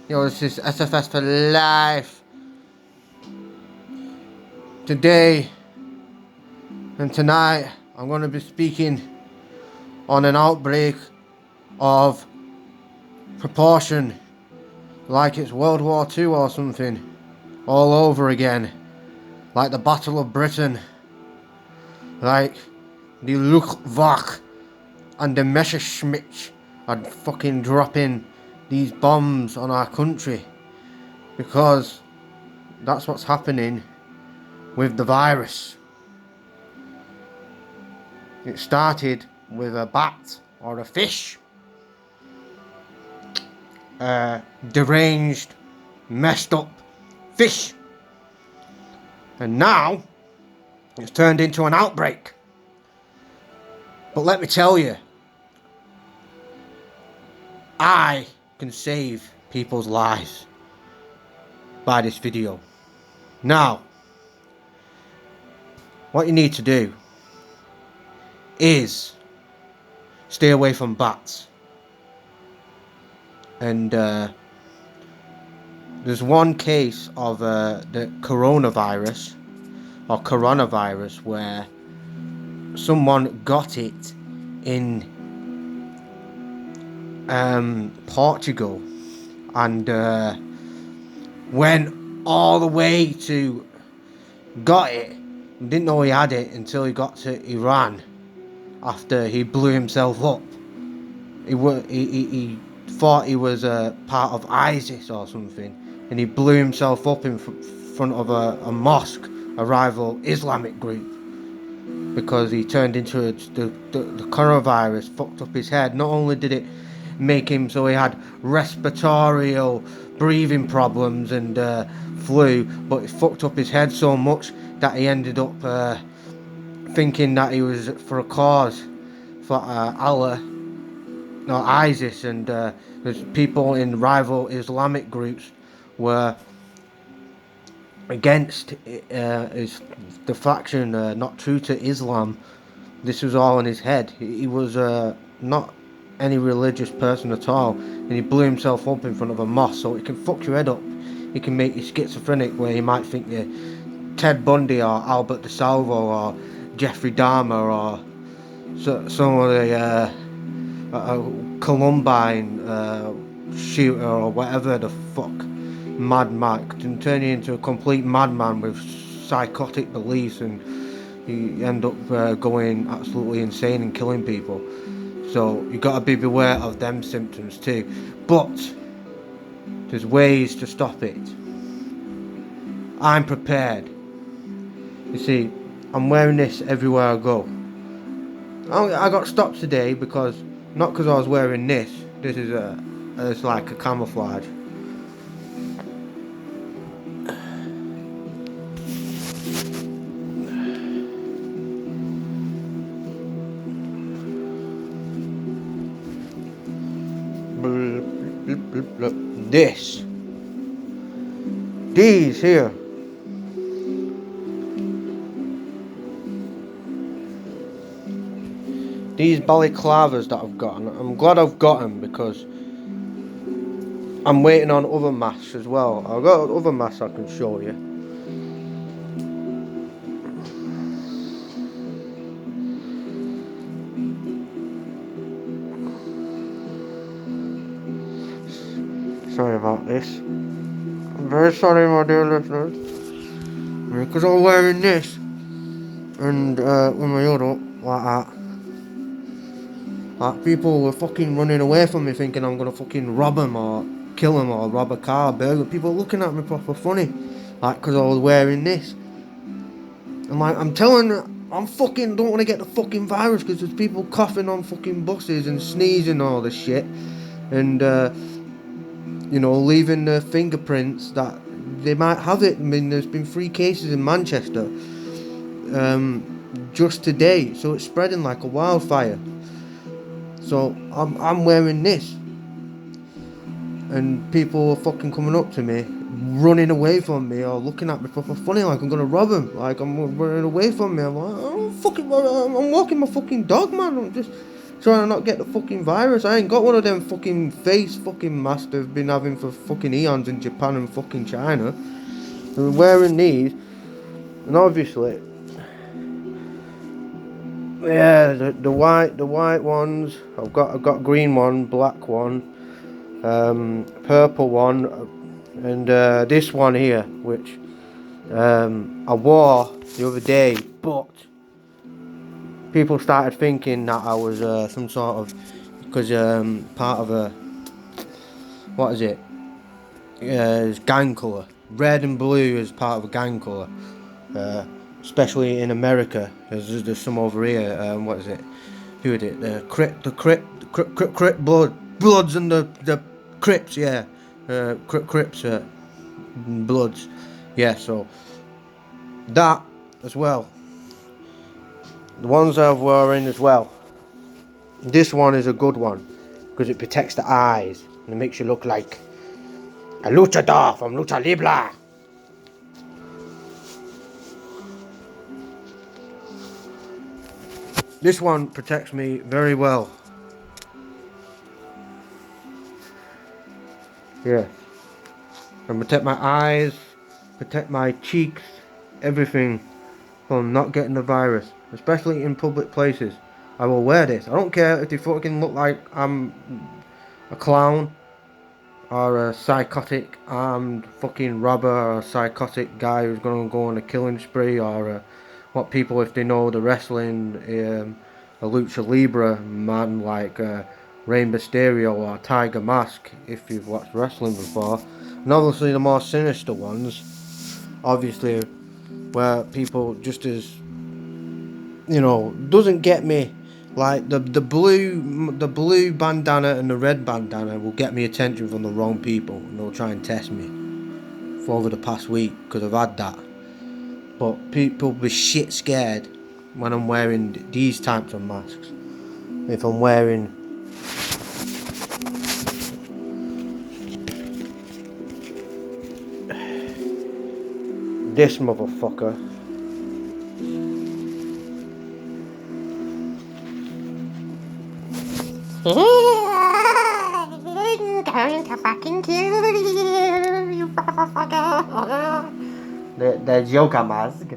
Yo, this is SFS for life. Today and tonight, I'm going to be speaking on an outbreak of proportion, like it's World War II or something, all over again, like the Battle of Britain, like the Luftwaffe and the Messerschmitt are fucking dropping these bombs on our country, because that's what's happening with the virus. It started with a bat or a fish, deranged, messed up fish, and now it's turned into an outbreak. But let me tell you, I can save people's lives by this video. Now, what you need to do is stay away from bats. And there's one case of the coronavirus where someone got it in Portugal, and went all the way to got it. Didn't know he had it until he got to Iran, after he blew himself up. He thought he was a part of ISIS or something, and he blew himself up in front of a mosque, a rival Islamic group, because he turned into the coronavirus fucked up his head. Not only did it make him so he had respiratory breathing problems and flu, but it fucked up his head so much that he ended up thinking that he was for a cause for Allah, no, ISIS, and there's people in rival Islamic groups were against the faction not true to Islam. This was all in his head. He was not any religious person at all, and he blew himself up in front of a mosque. So it can fuck your head up. It can make you schizophrenic, where you might think you're Ted Bundy or Albert DeSalvo or Jeffrey Dahmer or some of the Columbine shooter or whatever the fuck, madman, can turn you into a complete madman with psychotic beliefs, and you end up going absolutely insane and killing people. So you gotta be beware of them symptoms too. But there's ways to stop it. I'm prepared. You see, I'm wearing this everywhere I go. I got stopped today because, not because I was wearing this. This is it's like a camouflage. These here. These balaclavas that I've got, and I'm glad I've got them because I'm waiting on other masks as well. I've got other masks I can show you. Sorry about this. I'm very sorry, my dear listeners, because I'm wearing this and with my hood up like that. Like, people were fucking running away from me thinking I'm gonna fucking rob them or kill them or rob a car, burgle. People were looking at me proper funny, like, because I was wearing this. And like, I'm telling you, I'm fucking don't want to get the fucking virus, because there's people coughing on fucking buses and sneezing and all this shit, and you know, leaving the fingerprints that they might have it. I mean, there's been 3 cases in Manchester just today, so it's spreading like a wildfire. So I'm wearing this, and people are fucking coming up to me, running away from me, or looking at me proper funny, like I'm gonna rob them, like I'm running away from me. I'm like, I'm walking my fucking dog, man. I'm just trying to not get the fucking virus. I ain't got one of them fucking face fucking masks they've been having for fucking eons in Japan and fucking China. I'm wearing these, and obviously, yeah, the white ones. I've got green one, black one, purple one, and this one here, which I wore the other day, but people started thinking that I was some sort of, because part of a, what is it? It's gang colour. Red and blue is part of a gang colour. Especially in America. There's some over here. What is it? Who is it? The Crip Bloods and the Crips. Yeah, Crips. Bloods. Yeah. So that as well. The ones I've wearing as well. This one is a good one because it protects the eyes and it makes you look like a luchador from Lucha Libre. This one protects me very well. Yeah. And protect my eyes, protect my cheeks, everything from not getting the virus. Especially in public places. I will wear this. I don't care if they fucking look like I'm a clown or a psychotic armed fucking robber or a psychotic guy who's gonna go on a killing spree, or what people, if they know the wrestling, a lucha libre man like Rey Mysterio or Tiger Mask, if you've watched wrestling before. And obviously the more sinister ones, obviously, where people just as, you know, doesn't get me. Like the blue bandana and the red bandana will get me attention from the wrong people, and they'll try and test me for over the past week because I've had that. But people be shit scared when I'm wearing these types of masks. If I'm wearing this motherfucker. I'm going to fucking kill you, motherfucker. The Joker mask.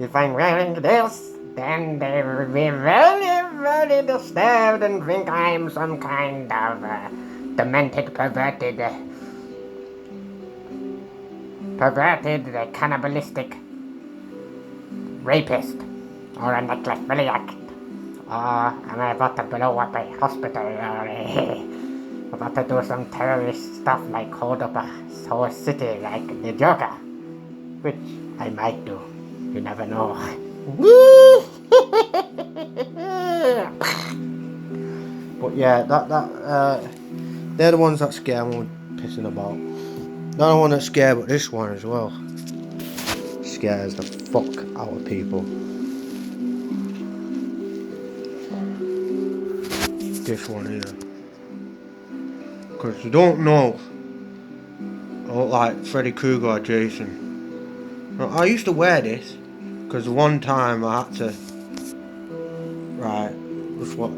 If I'm wearing this, then they will be very, very disturbed and think I'm some kind of demented, perverted, cannibalistic rapist, or a necrophiliac. I'm about to blow up a hospital, or about to do some terrorist stuff like hold up a whole city like the Joker, which I might do. You never know. But yeah, they're the ones that scare me pissing about. Not the one that's scared, but this one as well scares the fuck out of people. This one here, because you don't know, I look like Freddy Krueger or Jason. Now, I used to wear this because one time I had to, right, that's what,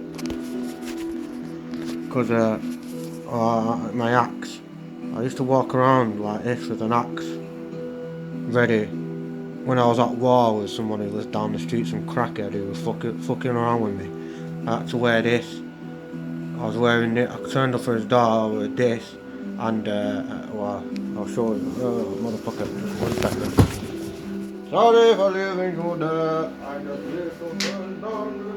because my axe, I used to walk around like this with an axe ready when I was at war with someone who lived down the street, some crackhead who was fucking around with me. I had to wear this. I was wearing it, I turned up for his door with this, and well, I'll show you, motherfucker, just 1 second. Sorry for leaving you there, I just live to burn down the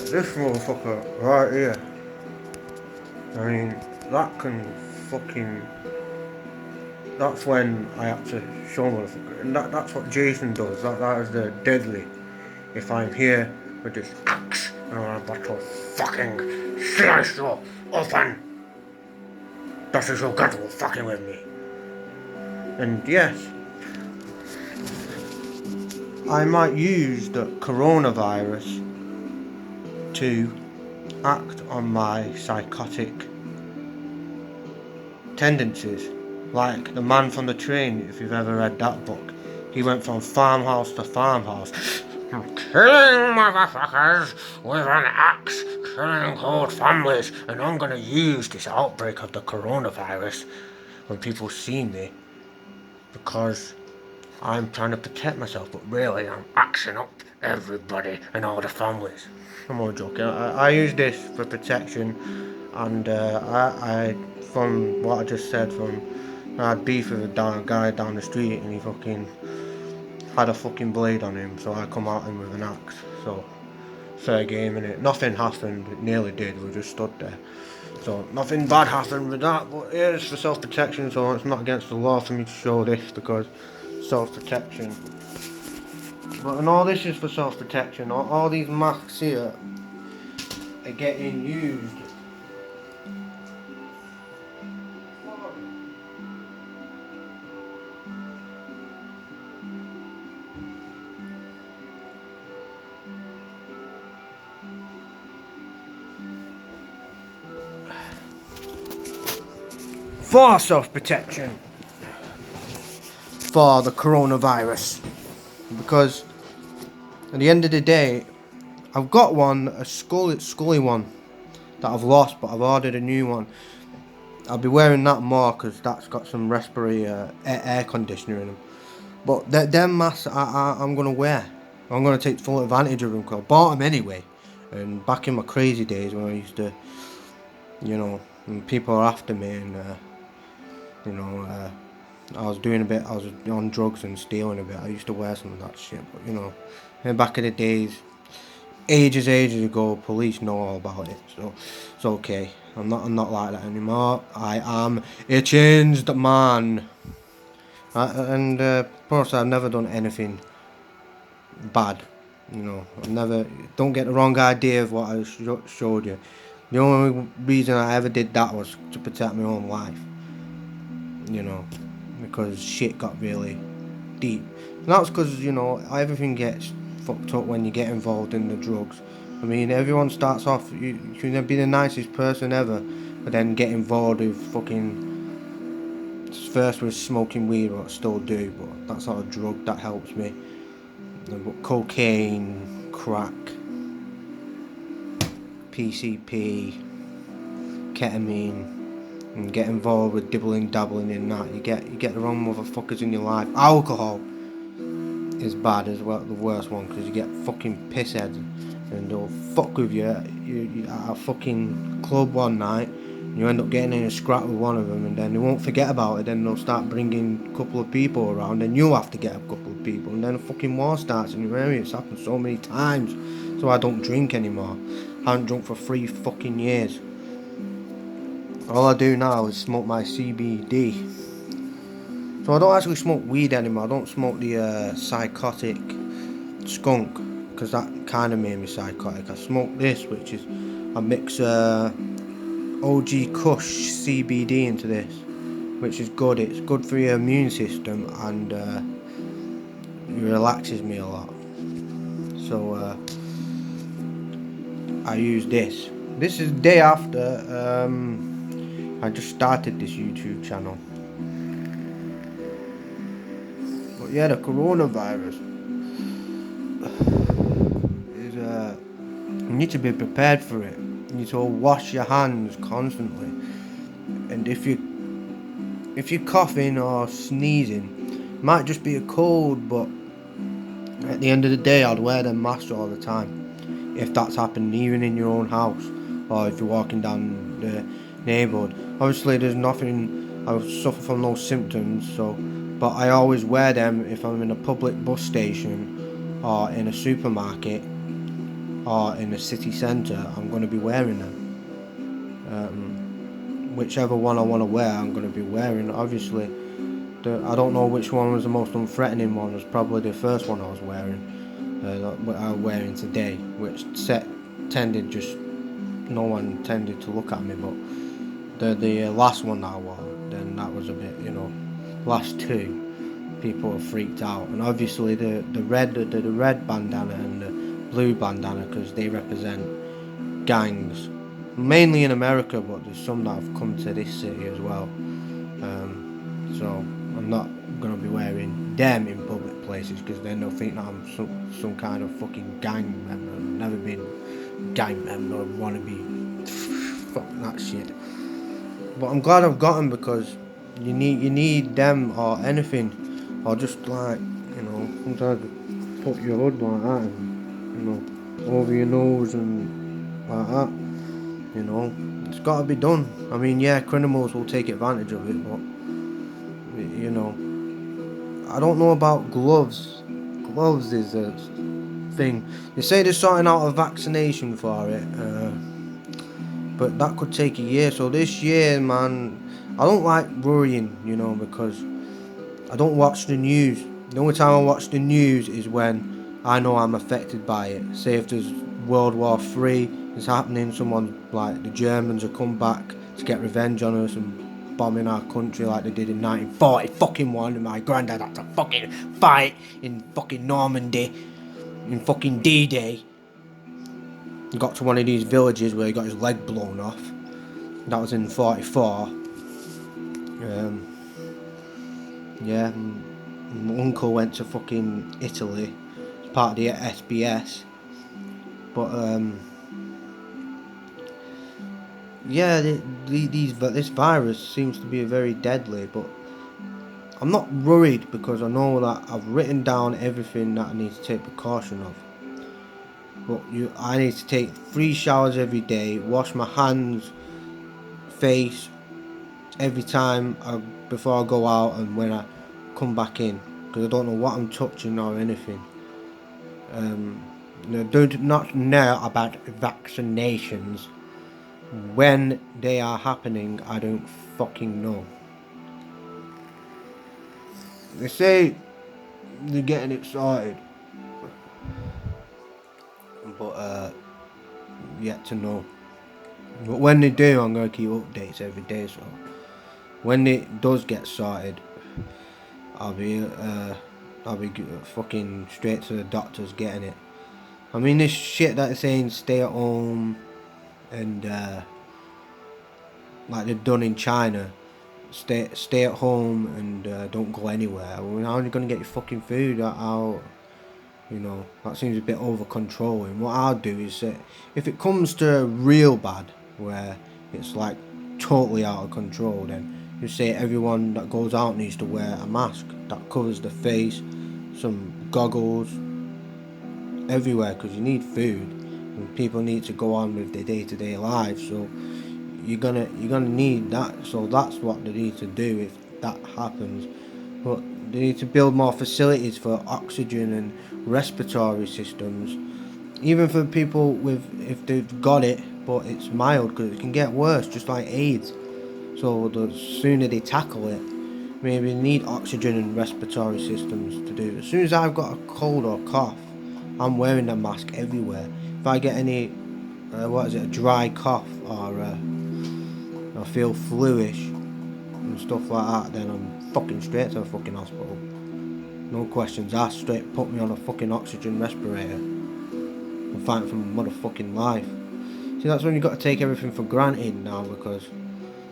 this motherfucker right here. I mean, that can fucking. That's when I have to show motherfucker. And that's what Jason does. That is the deadly. If I'm here with this axe and I'm about to fucking slice you open. That is your God will fucking with me. And yes, I might use the coronavirus to act on my psychotic tendencies. Like the man from the train, if you've ever read that book. He went from farmhouse to farmhouse. I'm killing motherfuckers with an axe, killing whole families, and I'm gonna use this outbreak of the coronavirus when people see me because I'm trying to protect myself, but really I'm axing up everybody and all the families. I'm only joking. I use this for protection, and from what I just said, I had beef with a guy down the street, and he fucking had a fucking blade on him, so I come at him with an axe. So fair game in it. Nothing happened. It nearly did. We just stood there. So nothing bad happened with that. But yeah, it's for self-protection, so it's not against the law for me to show this because self-protection. But and all this is for self-protection. All these masks here are getting used. For self-protection. For the coronavirus. Because at the end of the day, I've got one, a scully one that I've lost, but I've ordered a new one. I'll be wearing that more because that's got some respiratory air conditioner in them. But them masks I'm going to wear. I'm going to take full advantage of them because I bought them anyway. And back in my crazy days when I used to, when people are after me and, I was on drugs and stealing a bit. I used to wear some of that shit, but and back in the days, ages ago, police know all about it, so it's okay. I'm not like that anymore. I am a changed man. Plus, I've never done anything bad. I've never. Don't get the wrong idea of what I showed you. The only reason I ever did that was to protect my own life. Because shit got really deep. And that's because, everything gets fucked up when you get involved in the drugs. I mean, everyone starts off, you can be the nicest person ever, but then get involved with fucking, first with smoking weed, what I still do, but that's not a drug that helps me. But cocaine, crack, PCP, ketamine, and get involved with dabbling in that. You get the wrong motherfuckers in your life. Alcohol is bad as well, the worst one, because you get fucking pissheads and they'll fuck with you at a fucking club one night. And you end up getting in a scrap with one of them, and then they won't forget about it. Then they'll start bringing a couple of people around, and you'll have to get a couple of people, and then a fucking war starts in your area. It's happened so many times. So I don't drink anymore. I haven't drunk for 3 fucking years. All I do now is smoke my CBD. So I don't actually smoke weed anymore. I don't smoke the psychotic skunk, because that kind of made me psychotic. I smoke this, which is, I mix OG Kush CBD into this, which is good. It's good for your immune system, and it relaxes me a lot. So I use this. This is the day after I just started this YouTube channel. But yeah, the coronavirus is you need to be prepared for it. You need to wash your hands constantly. And if you're coughing or sneezing, it might just be a cold, but at the end of the day, I'd wear them masks all the time. If that's happening, even in your own house, or if you're walking down the neighbourhood. Obviously, there's nothing. I suffer from no symptoms, but I always wear them if I'm in a public bus station, or in a supermarket, or in a city centre. I'm going to be wearing them. Whichever one I want to wear, I'm going to be wearing. Obviously, I don't know which one was the most unthreatening one. It was probably the first one I was wearing, what I'm wearing today, which tended just. No one tended to look at me, but the last one that I wore, then that was a bit, last two, people were freaked out. And obviously the red bandana and the blue bandana, because they represent gangs, mainly in America, but there's some that have come to this city as well. So I'm not gonna be wearing them in public places because then they'll think that I'm some kind of fucking gang member. I've never been a gang member. Wanna be fuck that shit. But I'm glad I've got them because you need them or anything, or just like sometimes put your hood like that and over your nose and like that. It's got to be done. I mean, yeah, criminals will take advantage of it, but I don't know about gloves. Gloves is a thing. They say they're sorting out a vaccination for it, but that could take a year. So this year, man, I don't like worrying, because I don't watch the news. The only time I watch the news is when I know I'm affected by it. Say if there's World War III is happening, someone like the Germans have come back to get revenge on us and bombing our country like they did in 1940 fucking one, and my granddad had to fucking fight in fucking Normandy in fucking D-Day. He got to one of these villages where he got his leg blown off. That was in 44. Yeah, my uncle went to fucking Italy as part of the SBS. But yeah, this virus seems to be very deadly. But I'm not worried because I know that I've written down everything that I need to take precaution of. But I need to take 3 showers every day, wash my hands, face every time before I go out and when I come back in, because I don't know what I'm touching or anything. I do not know about vaccinations. When they are happening, I don't fucking know. They say they're getting it sorted, but yet to know. But when they do, I'm gonna keep updates every day. So when it does get sorted, I'll be fucking straight to the doctors getting it. I mean, this shit that they're saying stay at home and like they've done in China, stay at home and don't go anywhere. I mean, how are you gonna get your fucking food out? That seems a bit over controlling. What I'll do is if it comes to real bad, where it's like totally out of control, then you say everyone that goes out needs to wear a mask that covers the face, some goggles, everywhere, because you need food and people need to go on with their day-to-day lives. So you're gonna need that. So that's what they need to do if that happens. But they need to build more facilities for oxygen and respiratory systems, even for people if they've got it but it's mild, because it can get worse, just like AIDS. So the sooner they tackle it, maybe they need oxygen and respiratory systems to do it. As soon as I've got a cold or cough, I'm wearing a mask everywhere. If I get any a dry cough or I feel fluish and stuff like that, then I'm fucking straight to a fucking hospital. No questions asked, straight put me on a fucking oxygen respirator and fight for my motherfucking life. See, that's when you got to take everything for granted now, because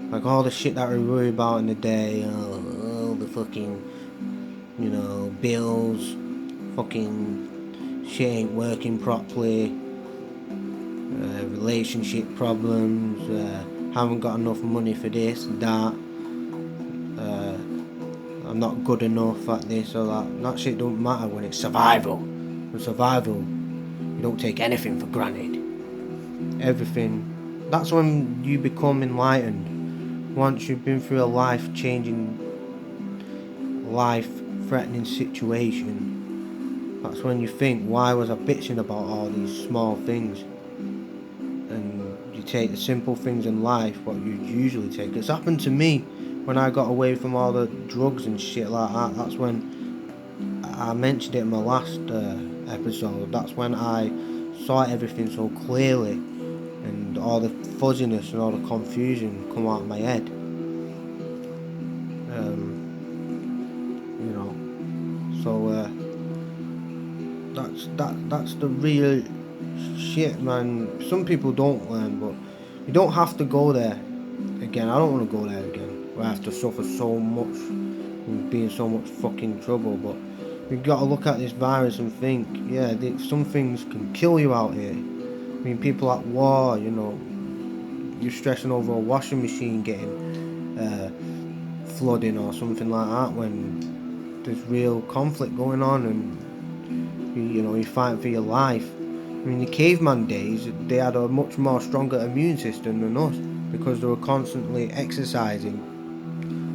like all the shit that we worry about in the day, all the fucking, bills, fucking shit ain't working properly, relationship problems, haven't got enough money for this, that, I'm not good enough at this or that. That shit don't matter when it's survival. With survival, you don't take anything for granted. Everything. That's when you become enlightened. Once you've been through a life-changing, life-threatening situation, that's when you think, why was I bitching about all these small things? And you take the simple things in life, what you usually take. It's happened to me when I got away from all the drugs and shit like that. That's when I mentioned it in my last episode. That's when I saw everything so clearly, and all the fuzziness and all the confusion come out of my head. So that's the real shit, man. Some people don't learn, but you don't have to go there again. I don't want to go there again, where I have to suffer so much and be in so much fucking trouble. But we've got to look at this virus and think, yeah, some things can kill you out here. I mean, people at war, you know, you're stressing over a washing machine getting flooding or something like that when there's real conflict going on and you know, you're fighting for your life. I mean, the caveman days, they had a much more stronger immune system than us because they were constantly exercising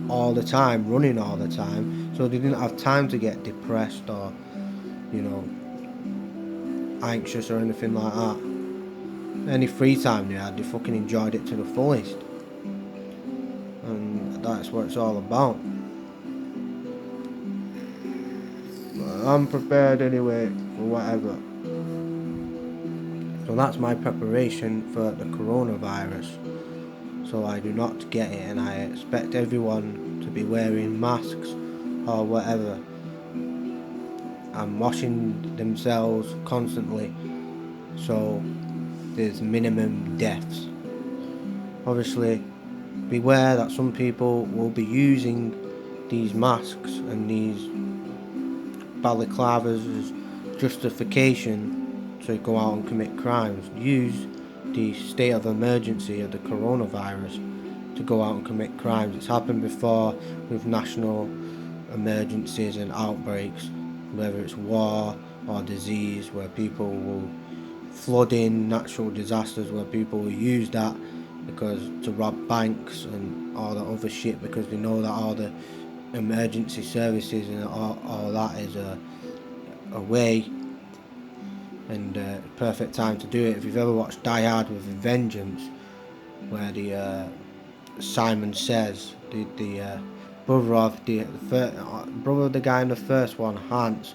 all the time, running all the time, so they didn't have time to get depressed or, you know, anxious or anything like that. Any free time they had, they fucking enjoyed it to the fullest. And that's what it's all about. But I'm prepared anyway for whatever. So that's my preparation for the coronavirus. So I do not get it, and I expect everyone to be wearing masks or whatever and washing themselves constantly so there's minimum deaths. Obviously, beware that some people will be using these masks and these balaclavas as justification to go out and commit crimes. Use the state of emergency of the coronavirus to go out and commit crimes. It's happened before with national emergencies and outbreaks, whether it's war or disease, where people will flooding, natural disasters, where people will use that because to rob banks and all the other shit, because they know that all the emergency services and all that is a way and perfect time to do it. If you've ever watched Die Hard with a Vengeance, where the Simon Says, the brother of the guy in the first one, Hans,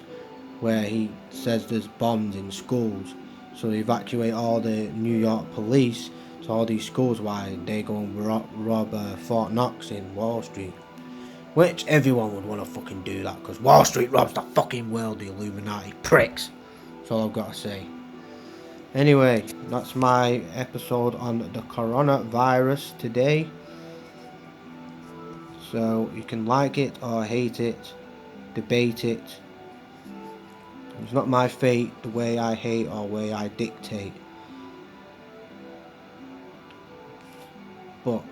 where he says there's bombs in schools, so they evacuate all the New York police to all these schools while they go and rob Fort Knox in Wall Street. Which everyone would want to fucking do that, because Wall Street robs the fucking world, the Illuminati pricks. That's all I've got to say. Anyway, that's my episode on the coronavirus today. So you can like it or hate it, debate it. It's not my fate the way I hate or way I dictate. But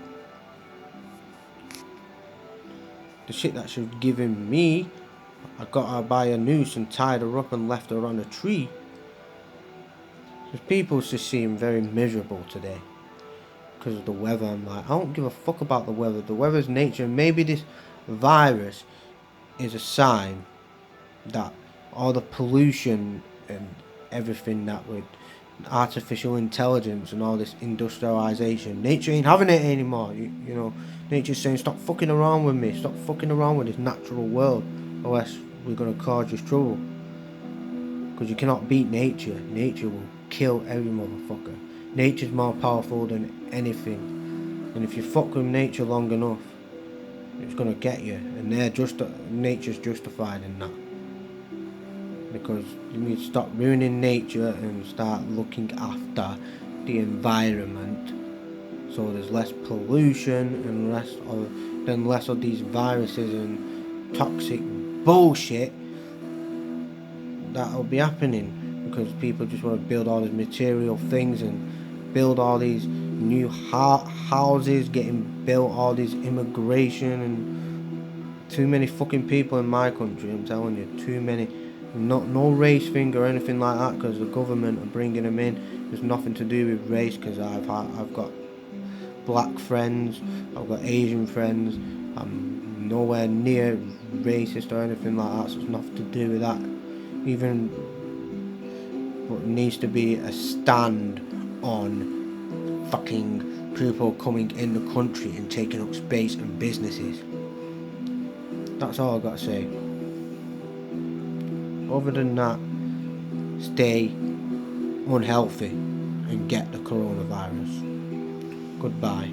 the shit that she was giving me, I got her by a noose and tied her up and left her on a tree. Because people just seem very miserable today because of the weather. I'm like, I don't give a fuck about the weather. The weather's nature. Maybe this virus is a sign that all the pollution and everything that with artificial intelligence and all this industrialization, nature ain't having it anymore. You know, nature's saying, stop fucking around with me, stop fucking around with this natural world, or else we're gonna cause you trouble. Because you cannot beat nature. Nature will kill every motherfucker. Nature's more powerful than anything, and if you fuck with nature long enough, it's gonna get you. And nature's justified in that. Because you need to stop ruining nature and start looking after the environment, so there's less pollution and less of these viruses and toxic bullshit that'll be happening, because people just want to build all these material things and build all these new houses getting built, all this immigration, and too many fucking people in my country. I'm telling you, too many. No race thing or anything like that, because the government are bringing them in. There's nothing to do with race, because I've got black friends, I've got Asian friends. I'm nowhere near racist or anything like that, so it's nothing to do with that. Even what needs to be a stand on fucking people coming in the country and taking up space and businesses. That's all I've got to say. Other than that, stay unhealthy and get the coronavirus. Goodbye.